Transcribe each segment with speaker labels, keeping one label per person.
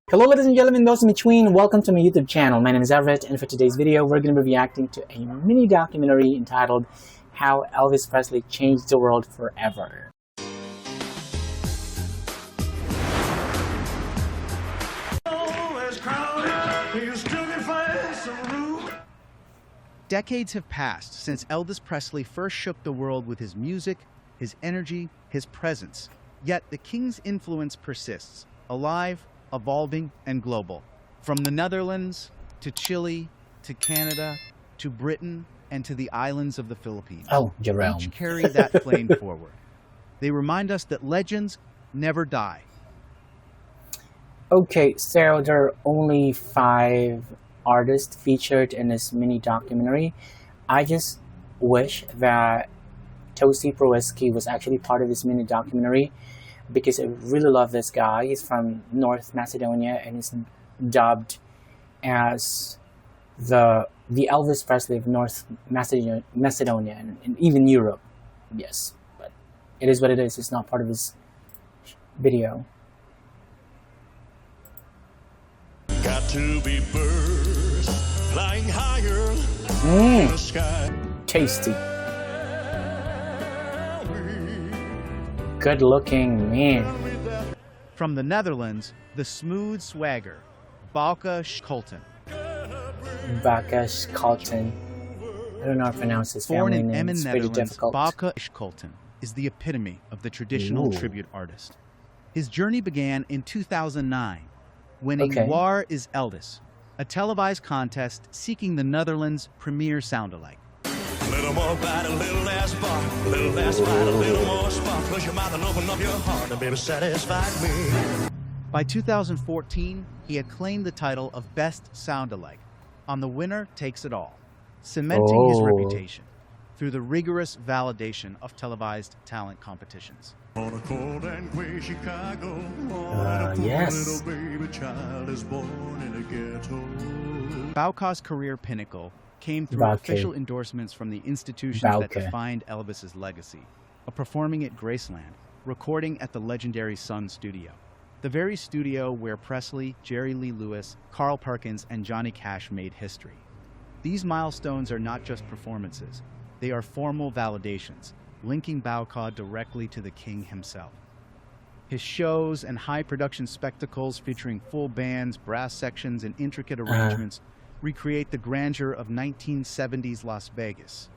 Speaker 1: Hello ladies and gentlemen, those in between, welcome to my YouTube channel. My name is Elliot, and for today's video we're going to be reacting to a mini documentary entitled How Elvis Presley Changed the World Forever.
Speaker 2: Decades have passed since Elvis Presley first shook the world with his music, his energy, his presence. Yet the King's influence persists, alive, evolving, and global. From the Netherlands, to Chile, to Canada, to Britain, and to the islands of the Philippines.
Speaker 1: Oh, Jerome.
Speaker 2: Each carry that flame forward. They remind us that legends never die.
Speaker 1: Okay, so there are only 5 artists featured in this mini documentary. I just wish that Tosi Proeski was actually part of this mini documentary, because I really love this guy. He's from North Macedonia and he's dubbed as the Elvis Presley of North Macedonia and even Europe. Yes, but it is what it is. It's not part of his video.
Speaker 3: Got to be birds flying higher in the sky.
Speaker 1: Tasty. Good looking man.
Speaker 2: From the Netherlands, the smooth swagger, Bouke Scholten.
Speaker 1: Bouke Scholten. I don't know how to pronounce his
Speaker 2: Born
Speaker 1: family
Speaker 2: in
Speaker 1: name.
Speaker 2: Emmen,
Speaker 1: It's pretty
Speaker 2: Netherlands,
Speaker 1: difficult.
Speaker 2: Bouke Scholten is the epitome of the traditional tribute artist. His journey began in 2009, winning Waar is Elvis, a televised contest seeking the Netherlands' premier sound-alike.
Speaker 3: Little more bite, a little less bark, a little less bite, a little more spark. Close your mouth and open up your heart, and baby, satisfy me.
Speaker 2: By 2014, he had claimed the title of Best Sound-alike on The Winner Takes It All, cementing his reputation through the rigorous validation of televised talent competitions.
Speaker 3: On a cold and gray Chicago,
Speaker 1: yes.
Speaker 3: a little baby child is born in a ghetto.
Speaker 2: Bouke's career pinnacle came through official endorsements from the institutions that defined Elvis's legacy, a performing at Graceland, recording at the legendary Sun Studio, the very studio where Presley, Jerry Lee Lewis, Carl Perkins, and Johnny Cash made history. These milestones are not just performances, they are formal validations, linking Bouke directly to the King himself. His shows and high-production spectacles featuring full bands, brass sections, and intricate arrangements recreate the grandeur of 1970s Las Vegas.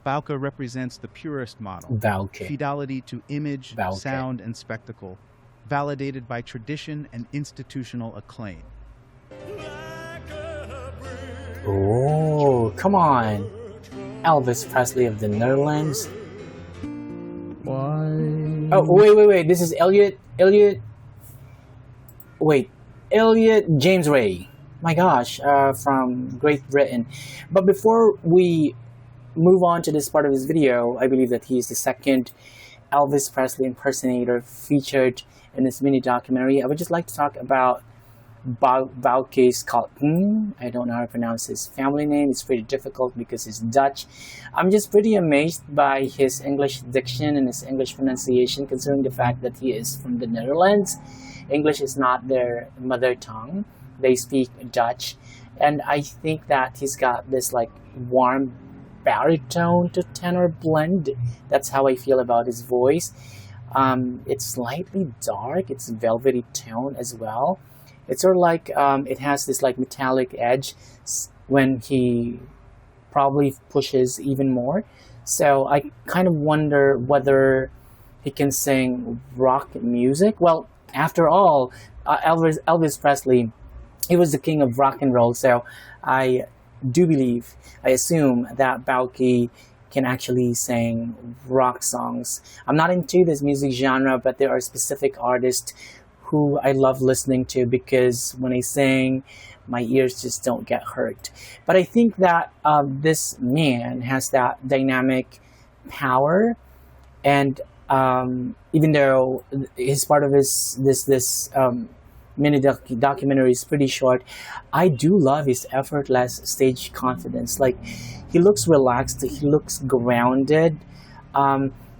Speaker 2: Bouke represents the purest model, fidelity to image, sound, and spectacle, validated by tradition and institutional acclaim.
Speaker 1: Oh, come on. Elvis Presley of the Netherlands.
Speaker 2: Why?
Speaker 1: Oh, wait. This is Elliot James Reay. My gosh, from Great Britain. But before we move on to this part of this video, I believe that he is the second Elvis Presley impersonator featured in this mini documentary. I would just like to talk about Bouke Scholten. I don't know how to pronounce his family name. It's pretty difficult because it's Dutch. I'm just pretty amazed by his English diction and his English pronunciation, considering the fact that he is from the Netherlands. English is not their mother tongue. They speak Dutch, and I think that he's got this like warm baritone to tenor blend. That's how I feel about his voice. It's slightly dark. It's velvety tone as well. It's sort of like it has this like metallic edge when he probably pushes even more. So I kind of wonder whether he can sing rock music. Well, after all, Elvis Presley, he was the king of rock and roll, so I assume that Bouke can actually sing rock songs. I'm not into this music genre, but there are specific artists who I love listening to because when I sing, my ears just don't get hurt. But I think that this man has that dynamic power, and even though his part of this mini documentary is pretty short, I do love his effortless stage confidence. Like, he looks relaxed, he looks grounded.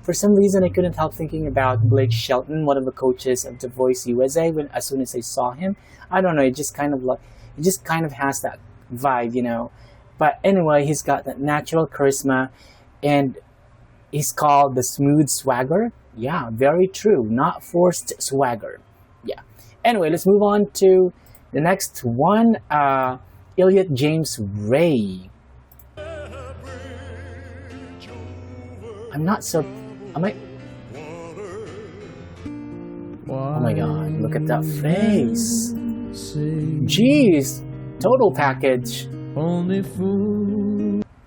Speaker 1: For some reason, I couldn't help thinking about Bouke Scholten, one of the coaches of The Voice USA. When as soon as I saw him, I don't know, it just kind of has that vibe, you know. But anyway, he's got that natural charisma, and he's called the smooth swagger. Yeah, very true. Not forced swagger. Yeah. Anyway, let's move on to the next one. Elliot James Reay. I'm not so... Am I... Oh my god, look at that face. Jeez, total package.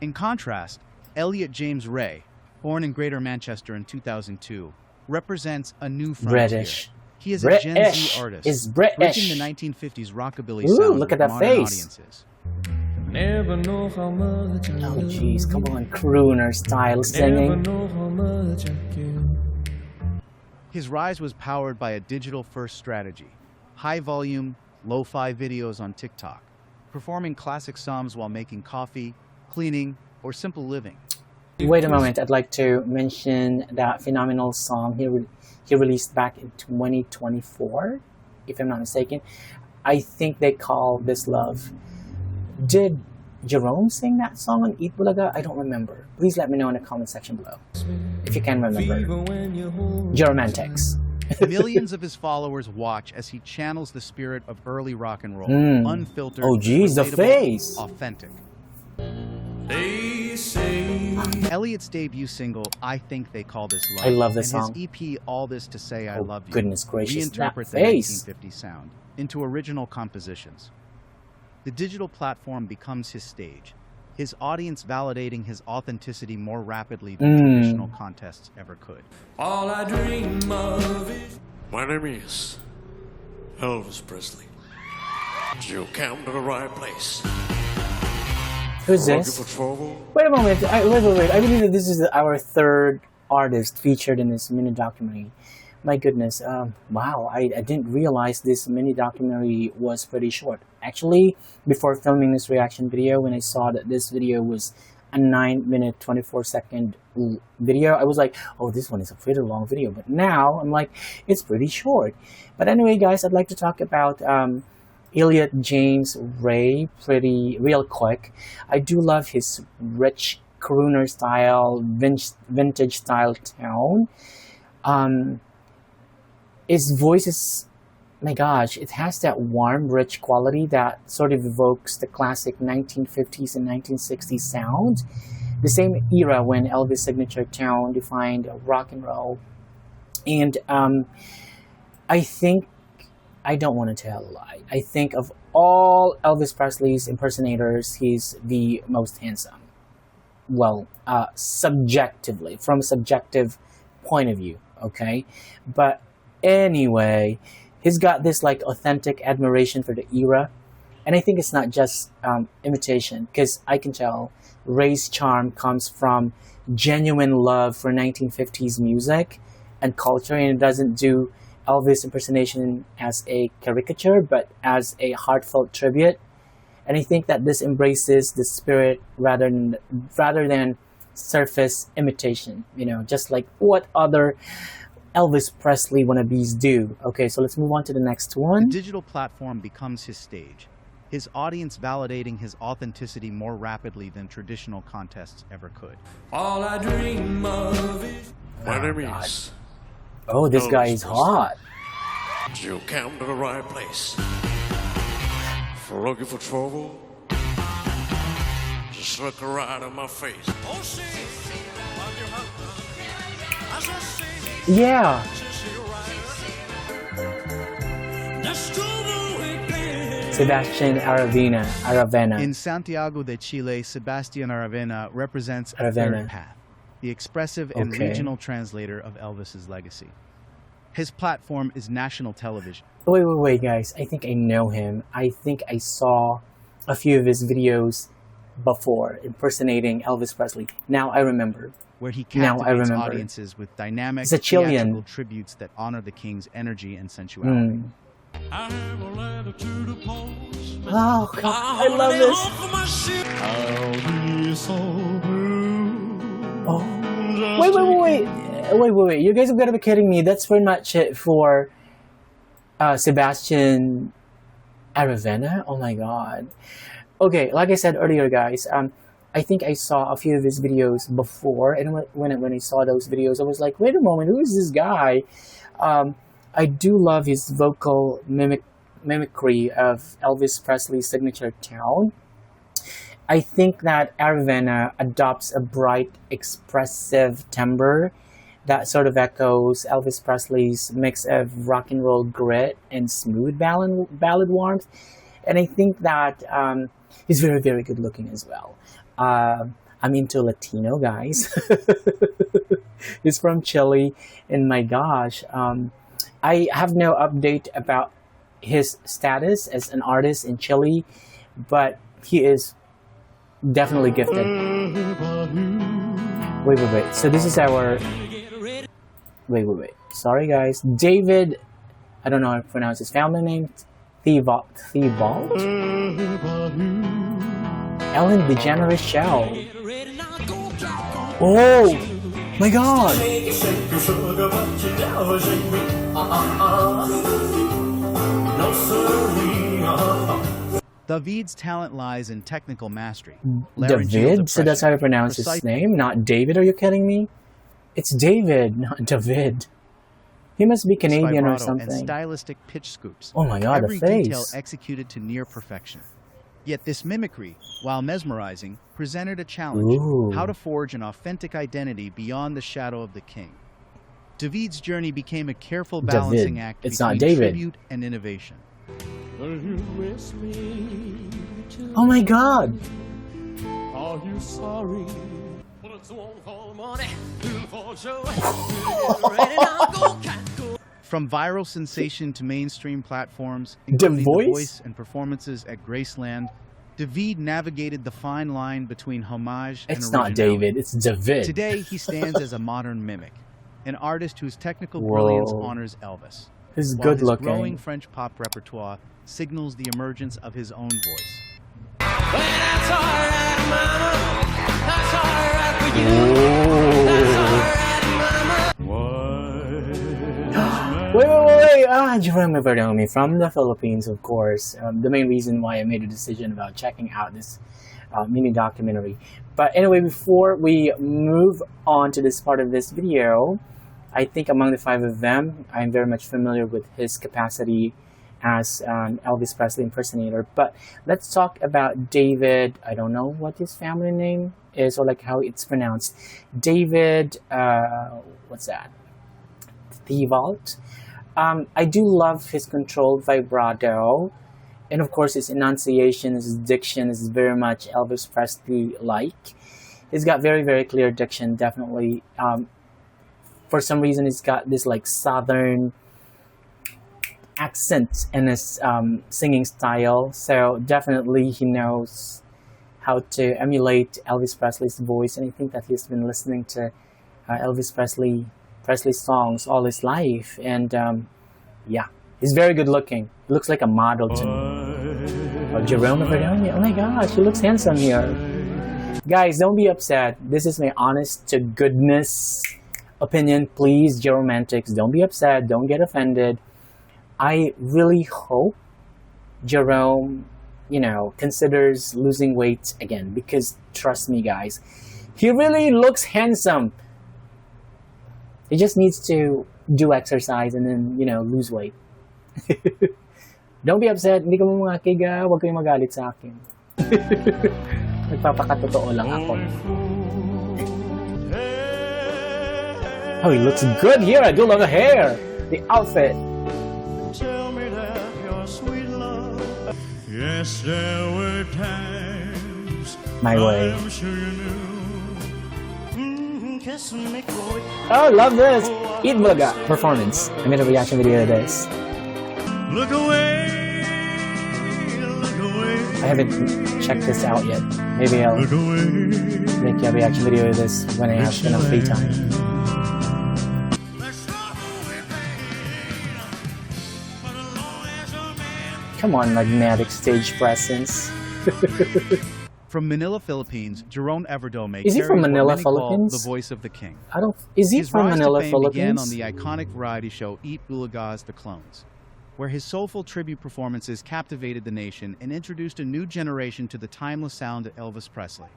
Speaker 2: In contrast, Elliot James Reay, born in Greater Manchester in 2002, represents a new frontier.
Speaker 1: British.
Speaker 2: He is a Gen Z artist,
Speaker 1: is British.
Speaker 2: bridging the 1950s rockabilly
Speaker 1: Ooh,
Speaker 2: sound
Speaker 1: look at
Speaker 2: with
Speaker 1: that
Speaker 2: modern
Speaker 1: face.
Speaker 2: audiences.
Speaker 4: Never know how much I
Speaker 1: Oh jeez, come on, crooner style singing.
Speaker 4: never know how much I care.
Speaker 2: His rise was powered by a digital-first strategy, high-volume, lo-fi videos on TikTok, performing classic songs while making coffee, cleaning, or simple living.
Speaker 1: Wait a moment, I'd like to mention that phenomenal song he released back in 2024, if I'm not mistaken. I think they call This Love. Did Jerome sing that song on Eat Bulaga? I don't remember. Please let me know in the comment section below if you can remember. Geromantics.
Speaker 2: Millions of his followers watch as he channels the spirit of early rock and roll, unfiltered,
Speaker 1: Oh geez, the
Speaker 2: relatable,
Speaker 1: face.
Speaker 2: authentic.
Speaker 3: They say
Speaker 2: Elliott's debut single, I Think They Call This Love,
Speaker 1: I love this
Speaker 2: and
Speaker 1: song.
Speaker 2: his EP, All This to Say I
Speaker 1: Oh,
Speaker 2: Love You,
Speaker 1: goodness gracious, that
Speaker 2: reinterpret the
Speaker 1: face.
Speaker 2: 1950s sound into original compositions. The digital platform becomes his stage, his audience validating his authenticity more rapidly than traditional contests ever could.
Speaker 3: all I dream of is. My name is Elvis Presley. You came to the right place.
Speaker 1: Who's
Speaker 3: Looking
Speaker 1: this?
Speaker 3: for trouble?
Speaker 1: Wait a moment. Wait. I believe that this is our third artist featured in this mini documentary. My goodness. Wow. I didn't realize this mini documentary was pretty short. Actually, before filming this reaction video, when I saw that this video was a 9-minute, 24-second video, I was like, oh, this one is a pretty long video. But now, I'm like, it's pretty short. But anyway, guys, I'd like to talk about Elliot James Reay real quick. I do love his rich crooner style, vintage style tone. His voice is, my gosh, it has that warm, rich quality that sort of evokes the classic 1950s and 1960s sound. The same era when Elvis' signature tone defined rock and roll. And I think, I don't want to tell a lie, I think of all Elvis Presley's impersonators, he's the most handsome. Well, subjectively, from a subjective point of view, okay? But anyway, he's got this like authentic admiration for the era, and I think it's not just imitation, because I can tell Ray's charm comes from genuine love for 1950s music and culture, and it doesn't do Elvis impersonation as a caricature, but as a heartfelt tribute. And I think that this embraces the spirit rather than surface imitation, you know, just like what other Elvis Presley wannabes do. Okay, so let's move on to the next one.
Speaker 2: The digital platform becomes his stage, his audience validating his authenticity more rapidly than traditional contests ever could.
Speaker 3: All I dream of is. My name is.
Speaker 1: Oh, this guy is hot.
Speaker 3: You came to the right place. For looking for trouble, just look right in my face. Oh, see,
Speaker 1: Yeah. Sebastian Aravena.
Speaker 2: In Santiago de Chile, Sebastian Aravena represents a third path, the expressive and regional translator of Elvis's legacy. His platform is national television.
Speaker 1: Wait, guys. I think I know him. I think I saw a few of his videos before impersonating Elvis Presley. Now I remember.
Speaker 2: Where he captivates audiences with dynamic, theatrical tributes that honor the king's energy and sensuality.
Speaker 1: Oh, God, I love this. Oh, wait. wait. You guys have got to be kidding me. That's pretty much it for Sebastian Aravena. Oh my god. Okay, like I said earlier, guys, I think I saw a few of his videos before, and when I saw those videos, I was like, wait a moment, who is this guy? I do love his vocal mimicry of Elvis Presley's signature tone. I think that Aravena adopts a bright, expressive timbre that sort of echoes Elvis Presley's mix of rock and roll grit and smooth ballad warmth. And I think that he's very, very good looking as well. I'm into Latino guys. He's from Chile, and my gosh, I have no update about his status as an artist in Chile, but he is definitely gifted. Wait. So this is our... Wait. Sorry, guys. David, I don't know how to pronounce his family name. Thibault? Ellen DeGeneres Show. Oh my god!
Speaker 2: David's talent lies in technical mastery.
Speaker 1: David? So that's how you pronounce his name? Not David? Are you kidding me? It's David, not David. He must be Canadian or something.
Speaker 2: And stylistic pitch scoops.
Speaker 1: Oh my god,
Speaker 2: every
Speaker 1: the face.
Speaker 2: Detail executed to near perfection. Yet this mimicry, while mesmerizing, presented a challenge: how to forge an authentic identity beyond the shadow of the king. David's journey became a careful balancing act between tribute and innovation.
Speaker 1: Oh my god!
Speaker 4: Are you sorry?
Speaker 2: From viral sensation to mainstream platforms, including The Voice and performances at Graceland, David navigated the fine line between homage and originality.
Speaker 1: It's not David, it's David.
Speaker 2: Today, he stands as a modern mimic, an artist whose technical brilliance honors Elvis.
Speaker 1: He's
Speaker 2: while
Speaker 1: good looking.
Speaker 2: His growing French pop repertoire signals the emergence of his own voice.
Speaker 4: That's all right, mama. That's all right for you. That's all right, mama.
Speaker 1: Wait. Jerome Evardome from the Philippines, of course. The main reason why I made a decision about checking out this mini documentary. But anyway, before we move on to this part of this video, I think among the five of them, I'm very much familiar with his capacity as Elvis Presley impersonator. But let's talk about David. I don't know what his family name is or like how it's pronounced. David, what's that? Thibault. I do love his controlled vibrato, and of course his enunciation, his diction is very much Elvis Presley-like. He's got very, very clear diction, definitely. For some reason, he's got this like southern accent in his singing style, so definitely he knows how to emulate Elvis Presley's voice, and I think that he's been listening to Elvis Presley songs all his life, and yeah, he's very good looking. He looks like a model to me. Oh, Jerome Evardome. Oh my gosh, he looks handsome here. Guys, don't be upset. This is my honest to goodness opinion. Please, Jeromantics, don't be upset. Don't get offended. I really hope Jerome, considers losing weight again, because trust me, guys, he really looks handsome. He just needs to do exercise and then, lose weight. Don't be upset. Hindi ka mamakig, huwag kayong magalit sa akin. Nagpapakatotoo lang ako. Oh, he looks good here. I do love the hair. The outfit.
Speaker 3: Tell me that your sweet love. Yes, there were times.
Speaker 1: My way.
Speaker 3: I'm sure you knew. Kiss me,
Speaker 1: oh, love this. Eat Vlogger performance. I made a reaction video to this.
Speaker 3: Look away.
Speaker 1: I haven't checked this out yet. Maybe I'll make a reaction video to this when I have enough free time. Come on, magnetic stage presence.
Speaker 2: From Manila, Philippines, Jerome Evardome
Speaker 1: Is he from
Speaker 2: carries what
Speaker 1: Manila,
Speaker 2: many call
Speaker 1: Philippines?
Speaker 2: the voice of the king.
Speaker 1: I don't. Is he
Speaker 2: His
Speaker 1: from
Speaker 2: rise
Speaker 1: Manila,
Speaker 2: to fame began
Speaker 1: Philippines?
Speaker 2: on the iconic variety show Eat Bulaga's The Clones, where his soulful tribute performances captivated the nation and introduced a new generation to the timeless sound of Elvis Presley.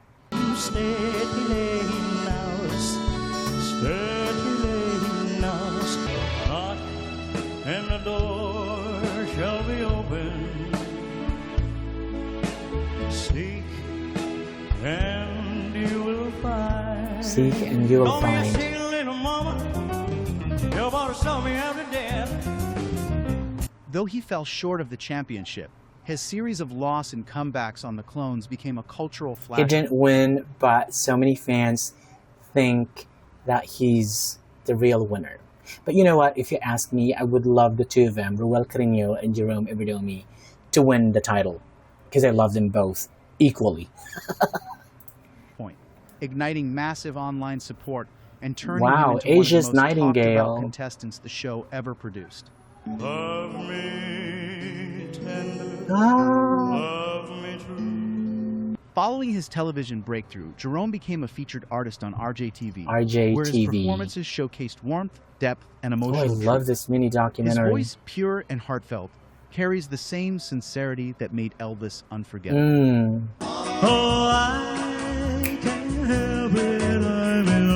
Speaker 3: Knock, and the door shall be open. Seek, and you will find.
Speaker 1: Seek and you will
Speaker 3: Don't be a
Speaker 1: find.
Speaker 3: single little mama. Your father saw me after death.
Speaker 2: Though he fell short of the championship, his series of loss and comebacks on the Clones became a cultural
Speaker 1: He
Speaker 2: flashpoint.
Speaker 1: didn't win, but so many fans think that he's the real winner. But you know what? If you ask me, I would love the two of them, Ruel Carreño and Jerome Evardome, to win the title because I love them both equally.
Speaker 2: Igniting massive online support and turning
Speaker 1: Wow,
Speaker 2: him into
Speaker 1: Asia's
Speaker 2: one of the most talked
Speaker 1: Nightingale.
Speaker 2: about contestants the show ever produced.
Speaker 3: Love me tender,
Speaker 1: Ah,
Speaker 3: love me true.
Speaker 2: Following his television breakthrough, Jerome became a featured artist on RJTV, where his
Speaker 1: RJTV.
Speaker 2: performances showcased warmth, depth, and
Speaker 1: Oh, I
Speaker 2: emotional
Speaker 1: love
Speaker 2: truth.
Speaker 1: this mini
Speaker 2: His
Speaker 1: documentary.
Speaker 2: voice, pure and heartfelt, carries the same sincerity that made Elvis unforgettable.
Speaker 3: Oh, I can't help it, I'm in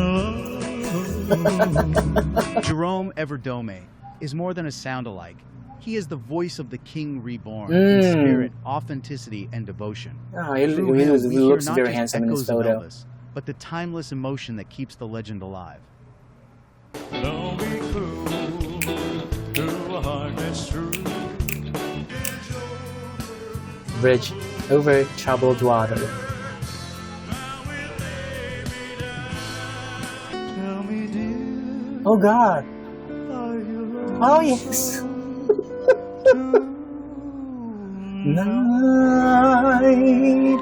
Speaker 3: love.
Speaker 2: Jerome Evardome is more than a sound-alike. He is the voice of the King reborn in spirit, authenticity, and devotion.
Speaker 1: Oh, he
Speaker 2: Through him, we hear
Speaker 1: looks
Speaker 2: not
Speaker 1: very
Speaker 2: just
Speaker 1: handsome in his
Speaker 2: echoes of
Speaker 1: photo.
Speaker 2: Elvis, but the timeless emotion that keeps the legend alive.
Speaker 3: Don't be cruel to a heart that's true.
Speaker 1: Bridge over troubled water.
Speaker 3: Tell me, dear,
Speaker 1: Oh God.
Speaker 3: are you
Speaker 1: Oh yes. Night.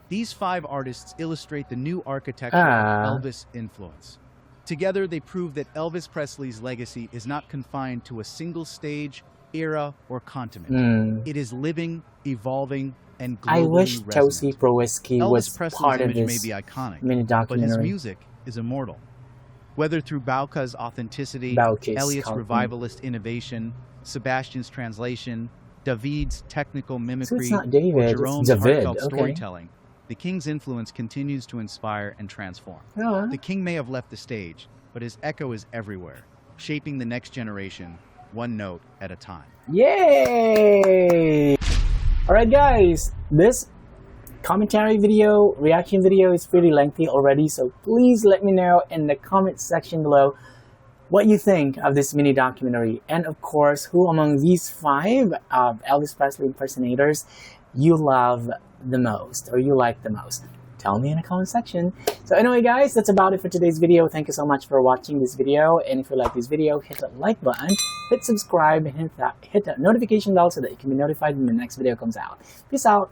Speaker 2: These 5 artists illustrate the new architecture of Elvis influence. Together, they prove that Elvis Presley's legacy is not confined to a single stage, era, or continent. It is living, evolving, and globally
Speaker 1: I wish
Speaker 2: resonant.
Speaker 1: Tosi Prowiski
Speaker 2: Elvis
Speaker 1: was
Speaker 2: Presley's
Speaker 1: part of
Speaker 2: image may
Speaker 1: this
Speaker 2: be iconic,
Speaker 1: mini
Speaker 2: but his
Speaker 1: documentary.
Speaker 2: music is immortal. Whether through Bouke's authenticity,
Speaker 1: Bouke
Speaker 2: Elliot's
Speaker 1: Scholten.
Speaker 2: revivalist innovation, Sebastian's translation, David's technical
Speaker 1: So
Speaker 2: mimicry,
Speaker 1: it's not
Speaker 2: or
Speaker 1: David, it's
Speaker 2: Jerome's
Speaker 1: David.
Speaker 2: heartfelt
Speaker 1: Okay.
Speaker 2: storytelling, the King's influence continues to inspire and transform.
Speaker 1: Yeah.
Speaker 2: The King may have left the stage, but his echo is everywhere, shaping the next generation, one note at a time.
Speaker 1: Yay! Alright guys, this commentary video, reaction video is pretty lengthy already, so please let me know in the comment section below what you think of this mini documentary, and of course, who among these 5 Elvis Presley impersonators you love the most, or you like the most. Tell me in the comment section. So anyway guys, that's about it for today's video. Thank you so much for watching this video, and if you like this video, hit that like button, hit subscribe, and hit that notification bell so that you can be notified when the next video comes out. Peace out.